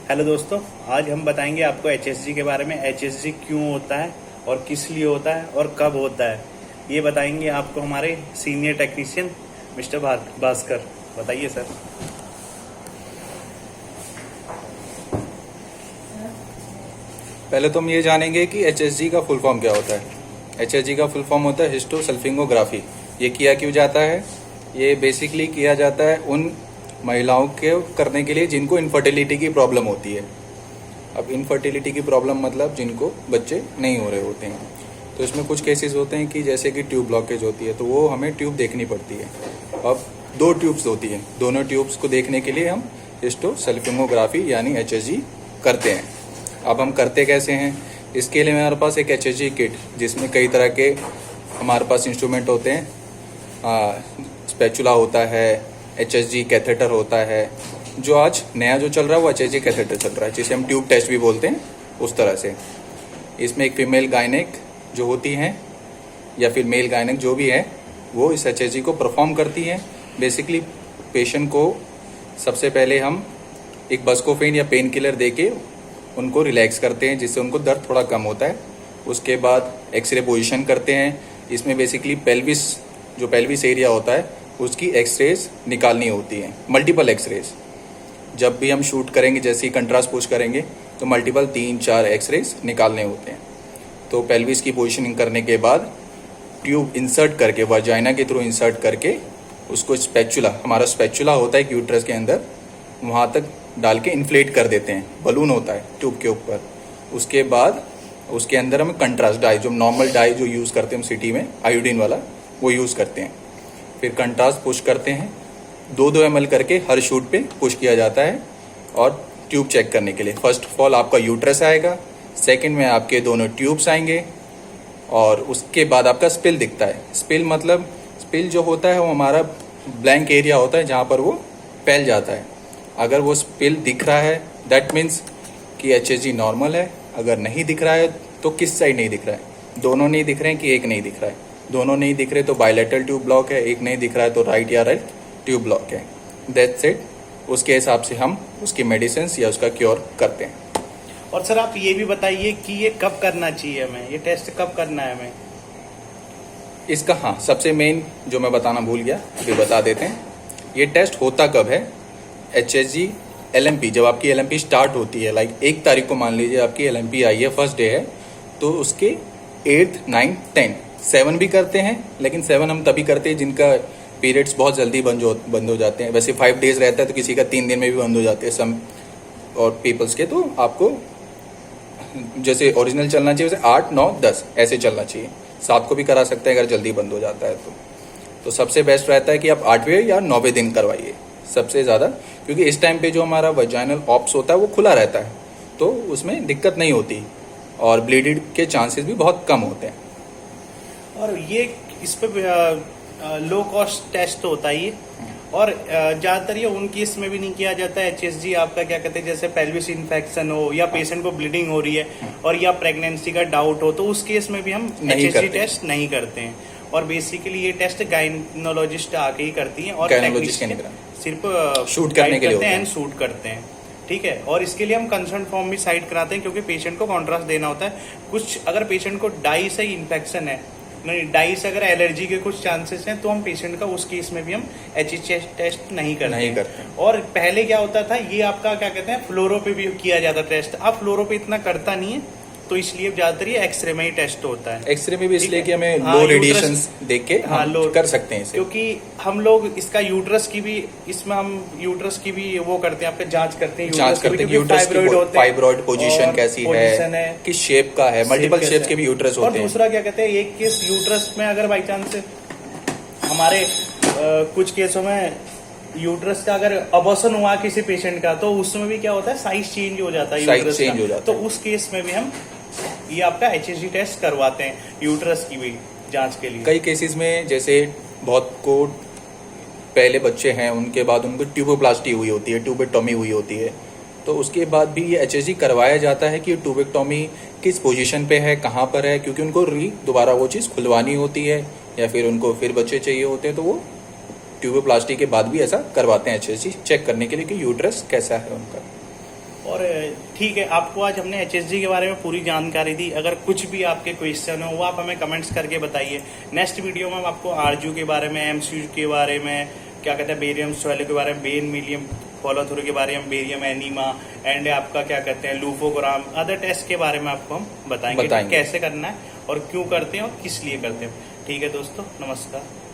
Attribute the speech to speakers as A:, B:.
A: Hello दोस्तों, आज हम बताएंगे आपको एचएसजी के बारे में। एचएसजी क्यों होता है और किस लिए होता है और कब होता है, ये बताएंगे आपको हमारे सीनियर टेक्नीशियन मिस्टर भास्कर। बताइए सर।
B: पहले तो हम ये जानेंगे कि एचएसजी का फुल फॉर्म क्या होता है। एचएसजी का फुल फॉर्म होता है हिस्टोसल्फिंगोग्राफी। ये किया क्यों जाता है? ये बेसिकली किया जाता है उन महिलाओं के करने के लिए जिनको इनफर्टिलिटी की प्रॉब्लम होती है। अब इनफर्टिलिटी की प्रॉब्लम मतलब जिनको बच्चे नहीं हो रहे होते हैं। तो इसमें कुछ केसेस होते हैं कि जैसे कि ट्यूब ब्लॉकेज होती है, तो वो हमें ट्यूब देखनी पड़ती है। अब 2 ट्यूब्स होती हैं, दोनों ट्यूब्स को देखने के लिए हम हिस्टोसल्फिंगोग्राफी यानी एचएसजी करते हैं। अब हम करते कैसे हैं? इसके लिए हमारे पास एक एचएसजी किट, जिसमें कई तरह के हमारे पास इंस्ट्रूमेंट होते हैं। स्पैचुला होता है, एचएसजी कैथेटर होता है। जो आज नया जो चल रहा है वो एचएसजी कैथेटर चल रहा है, जिसे हम ट्यूब टेस्ट भी बोलते हैं, उस तरह से। इसमें एक फीमेल गायनेक जो होती हैं या फिर मेल गायनेक जो भी है, वो इस एचएसजी को परफॉर्म करती हैं। बेसिकली पेशेंट को सबसे पहले हम एक बस्कोफेन या पेन किलर दे के उनको रिलैक्स करते हैं, जिससे उनको दर्द थोड़ा कम होता है। उसके बाद एक्सरे पोजीशन करते हैं। इसमें बेसिकली पेल्विस एरिया होता है, उसकी एक्सरेज निकालनी होती है, मल्टीपल एक्सरेज। जब भी हम शूट करेंगे, जैसे ही कंट्रास्ट पुश करेंगे, तो मल्टीपल 3-4 एक्सरेज निकालने होते हैं। तो पेल्विस की पोजीशनिंग करने के बाद ट्यूब इंसर्ट करके, वजाइना के थ्रू इंसर्ट करके, उसको स्पैचुला, हमारा स्पैचुला होता है यूट्रस के अंदर, वहाँ तक डाल के इन्फ्लेट कर देते हैं। बलून होता है ट्यूब के ऊपर। उसके बाद उसके अंदर हम कंट्रास्ट डाई, जो नॉर्मल डाई जो यूज़ करते हैं हम सिटी में, आयोडीन वाला, वो यूज़ करते हैं। फिर कंट्रास्ट पुश करते हैं। 2-2 ml करके हर शूट पे पुश किया जाता है। और ट्यूब चेक करने के लिए फर्स्ट ऑफ ऑल आपका यूट्रस आएगा, सेकंड में आपके दोनों ट्यूब्स आएंगे, और उसके बाद आपका स्पिल दिखता है। स्पिल जो होता है वो हमारा ब्लैंक एरिया होता है जहाँ पर वो फैल जाता है। अगर वो स्पिल दिख रहा है, दैट मीन्स कि एचएसजी नॉर्मल है। अगर नहीं दिख रहा है तो किस साइड नहीं दिख रहा है? दोनों नहीं दिख रहे हैं कि एक नहीं दिख रहा है? दोनों नहीं दिख रहे तो बायलैटरल ट्यूब ब्लॉक है, एक नहीं दिख रहा है तो राइट या राइट ट्यूब ब्लॉक है। That's it. उसके हिसाब से हम उसकी मेडिसिन या उसका क्योर करते हैं।
A: और सर आप ये भी बताइए कि ये कब करना चाहिए हमें, ये टेस्ट कब करना है हमें?
B: इसका सबसे मेन जो मैं बताना भूल गया, अभी बता देते हैं। ये टेस्ट होता कब है? एचएसजी एलएमपी, जब आपकी एलएमपी स्टार्ट होती है, लाइक 1 तारीख को मान लीजिए आपकी एलएमपी आई है, फर्स्ट डे है, तो उसके 8th, 9th, 10th, 7 भी करते हैं। लेकिन 7 हम तभी करते हैं जिनका पीरियड्स बहुत जल्दी बंद हो जाते हैं। वैसे 5 days रहता है तो किसी का 3 दिन में भी बंद हो जाते हैं सम और पीपल्स के। तो आपको जैसे ओरिजिनल चलना चाहिए वैसे 8, 9, 10 ऐसे चलना चाहिए। 7 को भी करा सकते हैं अगर जल्दी बंद हो जाता है तो सबसे बेस्ट रहता है कि आप 8वें या 9वें दिन करवाइए सबसे ज़्यादा, क्योंकि इस टाइम पे जो हमारा वजाइनल ऑप्स होता है वो खुला रहता है, तो उसमें दिक्कत नहीं होती और ब्लीडिंग के चांसेस भी बहुत कम होते हैं।
A: और ये इस पे लो कॉस्ट टेस्ट होता है ये, और ज्यादातर ये उन केस में भी नहीं किया जाता है एचएसजी आपका, क्या कहते हैं, जैसे पेल्विस इन्फेक्शन हो या पेशेंट को ब्लीडिंग हो रही है और या प्रेगनेंसी का डाउट हो, तो उस केस में भी हम एचएसजी टेस्ट नहीं करते हैं। और बेसिकली ये टेस्ट गायनोलॉजिस्ट आके ही करती हैं और सिर्फ
B: शूट करने के लिए
A: शूट करते हैं। ठीक है। और इसके लिए हम कंसर्न फॉर्म भी साइड कराते हैं, क्योंकि पेशेंट को कॉन्ट्रास्ट देना होता है। कुछ अगर पेशेंट को डाई से इन्फेक्शन है, डाई से अगर एलर्जी के कुछ चांसेस हैं, तो हम पेशेंट का उस केस में भी हम एचएसजी टेस्ट नहीं करते। और पहले क्या होता था, ये आपका क्या कहते हैं, फ्लोरो पे भी किया जाता टेस्ट। अब फ्लोरो पे इतना करता नहीं है, तो इसलिए ज्यादातर ये एक्सरे में ही टेस्ट होता है।
B: एक्सरे में भी इसलिए कि हमें लो रेडिएशन देख के कर सकते हैं इसे।
A: क्योंकि हम लोग इसका यूट्रस की भी, इसमें हम यूट्रस की भी वो करते हैं, आपका जांच करते हैं
B: यूट्रस की फाइब्रॉइड पोजीशन कैसी है, किस शेप का है, मल्टीपल शेप्स के भी यूट्रस होते हैं।
A: और दूसरा क्या कहते हैं, एक केस यूट्रस में अगर बाई चांस हमारे कुछ केसों में यूट्रस का अगर अबॉर्शन हुआ किसी पेशेंट का, तो उसमें भी क्या होता है, साइज चेंज हो जाता है यूट्रस का। तो उस केस में भी हम ये आपका एचएसजी टेस्ट करवाते हैं, यूट्रस की भी जांच के लिए।
B: कई केसेस में जैसे बहुत को पहले बच्चे हैं, उनके बाद उनको ट्यूबोप्लास्टी हुई होती है, ट्यूबेक्टोमी हुई होती है, तो उसके बाद भी ये एचएसजी करवाया जाता है कि ट्यूबेक्टोमी किस पोजीशन पे है, कहाँ पर है, क्योंकि उनको दोबारा वो चीज़ खुलवानी होती है या फिर उनको फिर बच्चे चाहिए होते हैं, तो वो ट्यूबोप्लास्टी के बाद भी ऐसा करवाते हैं एचएसजी चेक करने के लिए कि यूट्रस कैसा है उनका।
A: और ठीक है, आपको आज हमने HSG के बारे में पूरी जानकारी दी। अगर कुछ भी आपके क्वेश्चन हो वो आप हमें कमेंट्स करके बताइए। नेक्स्ट वीडियो में हम आपको आरजू के बारे में, MCU के बारे में, क्या कहते हैं बेरियम स्वेलो के बारे में, बेन मिलियम फॉलोथ्रू के बारे में, बेरियम एनीमा एंड आपका क्या कहते हैं लूफोग्राम, अदर टेस्ट के बारे में आपको हम बताएंगे। कैसे करना है और क्यों करते हैं और किस लिए करते हैं। ठीक है दोस्तों, नमस्कार।